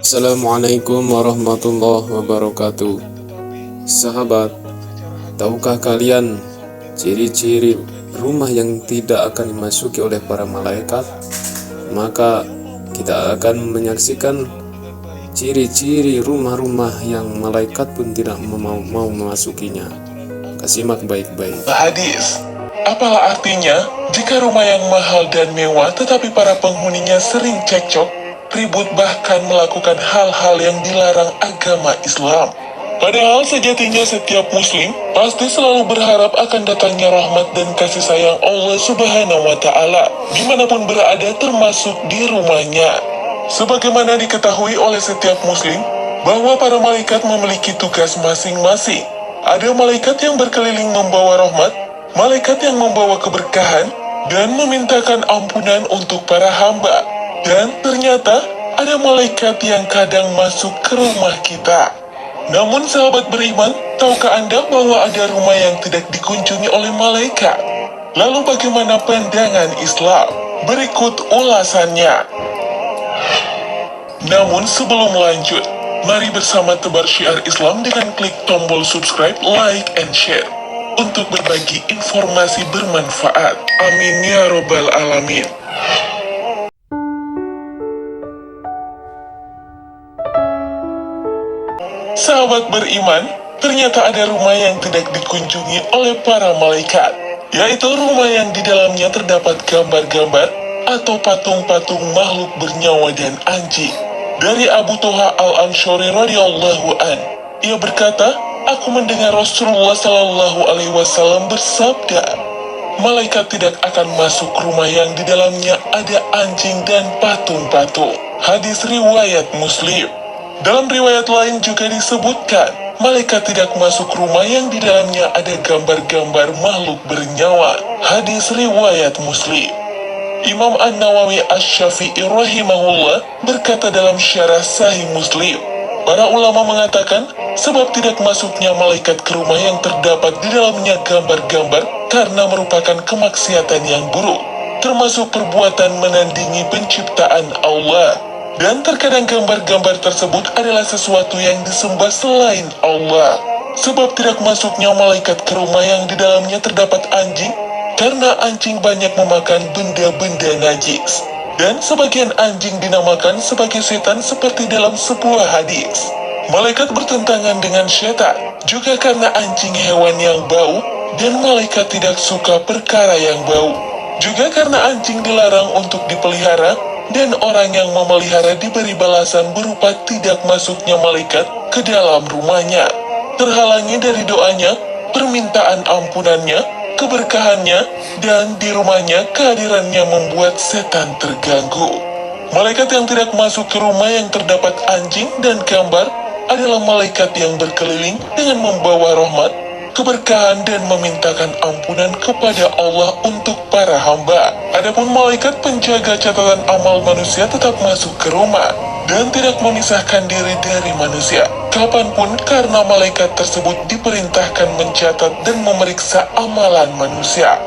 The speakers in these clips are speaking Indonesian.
Assalamualaikum warahmatullahi wabarakatuh. Sahabat, tahukah kalian ciri-ciri rumah yang tidak akan dimasuki oleh para malaikat? Maka kita akan menyaksikan ciri-ciri rumah-rumah yang malaikat pun tidak mau memasukinya. Simak baik-baik. Hadis. Apalah artinya jika rumah yang mahal dan mewah tetapi para penghuninya sering cekcok, ribut bahkan melakukan hal-hal yang dilarang agama Islam. Padahal sejatinya setiap muslim pasti selalu berharap akan datangnya rahmat dan kasih sayang Allah Subhanahu wa Ta'ala dimanapun berada, termasuk di rumahnya. Sebagaimana diketahui oleh setiap muslim bahwa para malaikat memiliki tugas masing-masing. Ada malaikat yang berkeliling membawa rahmat, malaikat yang membawa keberkahan, dan memintakan ampunan untuk para hamba. Dan ternyata ada malaikat yang kadang masuk ke rumah kita. Namun sahabat beriman, tahukah Anda bahwa ada rumah yang tidak dikunjungi oleh malaikat? Lalu bagaimana pandangan Islam? Berikut ulasannya. Namun sebelum lanjut, mari bersama tebar syiar Islam dengan klik tombol subscribe, like, and share untuk berbagi informasi bermanfaat. Amin ya robbal alamin. Sahabat beriman, ternyata ada rumah yang tidak dikunjungi oleh para malaikat, yaitu rumah yang di dalamnya terdapat gambar-gambar atau patung-patung makhluk bernyawa dan anjing. Dari Abu Toha Al-Anshori radhiyallahu an, ia berkata, aku mendengar Rasulullah Shallallahu Alaihi Wasallam bersabda, malaikat tidak akan masuk rumah yang di dalamnya ada anjing dan patung-patung. Hadis riwayat Muslim. Dalam riwayat lain juga disebutkan, malaikat tidak masuk rumah yang di dalamnya ada gambar-gambar makhluk bernyawa. Hadis riwayat Muslim. Imam An-Nawawi Asy-Syafi'i rahimahullah berkata dalam syarah Sahih Muslim, para ulama mengatakan, sebab tidak masuknya malaikat ke rumah yang terdapat di dalamnya gambar-gambar karena merupakan kemaksiatan yang buruk, termasuk perbuatan menandingi penciptaan Allah. Dan terkadang gambar-gambar tersebut adalah sesuatu yang disembah selain Allah. Sebab tidak masuknya malaikat ke rumah yang di dalamnya terdapat anjing, karena anjing banyak memakan benda-benda najis. Dan sebagian anjing dinamakan sebagai setan seperti dalam sebuah hadis. Malaikat bertentangan dengan setan juga karena anjing hewan yang bau dan malaikat tidak suka perkara yang bau. Juga karena anjing dilarang untuk dipelihara dan orang yang memelihara diberi balasan berupa tidak masuknya malaikat ke dalam rumahnya, terhalangi dari doanya, permintaan ampunannya, keberkahannya, dan di rumahnya kehadirannya membuat setan terganggu. Malaikat yang tidak masuk ke rumah yang terdapat anjing dan gambar adalah malaikat yang berkeliling dengan membawa rahmat, keberkahan, dan memintakan ampunan kepada Allah untuk para hamba. Adapun malaikat penjaga catatan amal manusia tetap masuk ke rumah dan tidak memisahkan diri dari manusia kapanpun, karena malaikat tersebut diperintahkan mencatat dan memeriksa amalan manusia.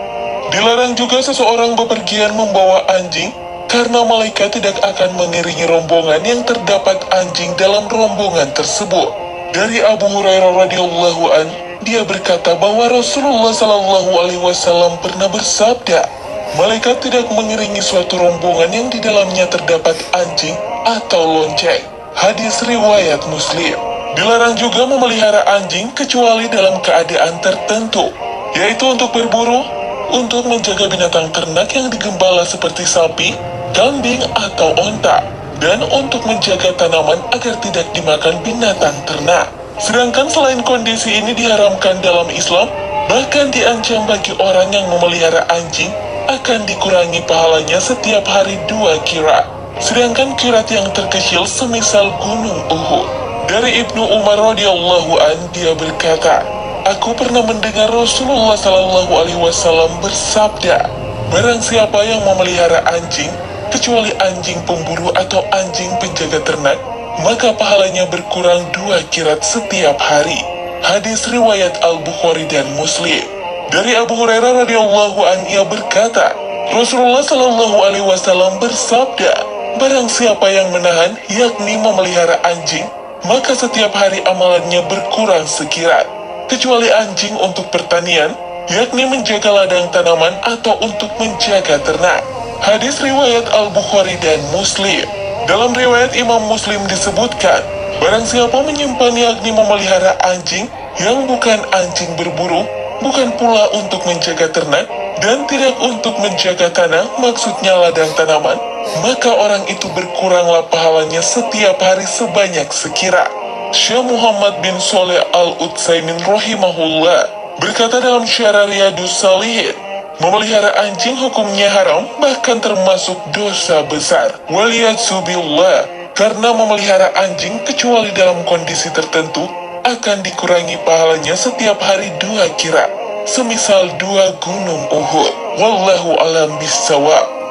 Dilarang juga seseorang bepergian membawa anjing, karena malaikat tidak akan mengiringi rombongan yang terdapat anjing dalam rombongan tersebut. Dari Abu Hurairah radhiyallahu an, dia berkata bahwa Rasulullah Shallallahu Alaihi Wasallam pernah bersabda, malaikat tidak mengiringi suatu rombongan yang di dalamnya terdapat anjing atau lonceng. Hadis riwayat Muslim. Dilarang juga memelihara anjing kecuali dalam keadaan tertentu, yaitu untuk berburu, untuk menjaga binatang ternak yang digembala seperti sapi, kambing, atau onta, dan untuk menjaga tanaman agar tidak dimakan binatang ternak. Sedangkan selain kondisi ini diharamkan dalam Islam, bahkan diancam bagi orang yang memelihara anjing akan dikurangi pahalanya setiap hari 2 kirat. Sedangkan kirat yang terkecil semisal gunung Uhud. Dari Ibnu Umar radhiyallahu an, dia berkata, aku pernah mendengar Rasulullah Shallallahu Alaihi Wasallam bersabda, barang siapa yang memelihara anjing, kecuali anjing pemburu atau anjing penjaga ternak, maka pahalanya berkurang 2 kirat setiap hari. Hadis riwayat Al-Bukhari dan Muslim. Dari Abu Hurairah radhiyallahu an, ia berkata, Rasulullah Shallallahu Alaihi Wasallam bersabda, barang siapa yang menahan, yakni memelihara anjing, maka setiap hari amalannya berkurang sekirat, kecuali anjing untuk pertanian, yakni menjaga ladang tanaman atau untuk menjaga ternak. Hadis riwayat Al-Bukhari dan Muslim. Dalam riwayat Imam Muslim disebutkan, barang siapa menyimpan yakni memelihara anjing yang bukan anjing berburu, bukan pula untuk menjaga ternak, dan tidak untuk menjaga tanah, maksudnya ladang tanaman, maka orang itu berkuranglah pahalanya setiap hari sebanyak sekira. Syekh Muhammad bin Shalih Al-Utsaimin rahimahullah berkata dalam Syarah Riyadhus Shalihin, memelihara anjing hukumnya haram, bahkan termasuk dosa besar. Waliyadzubillah, karena memelihara anjing kecuali dalam kondisi tertentu, akan dikurangi pahalanya setiap hari 2 kira, semisal 2 gunung Uhud. Wallahu alam bissawab.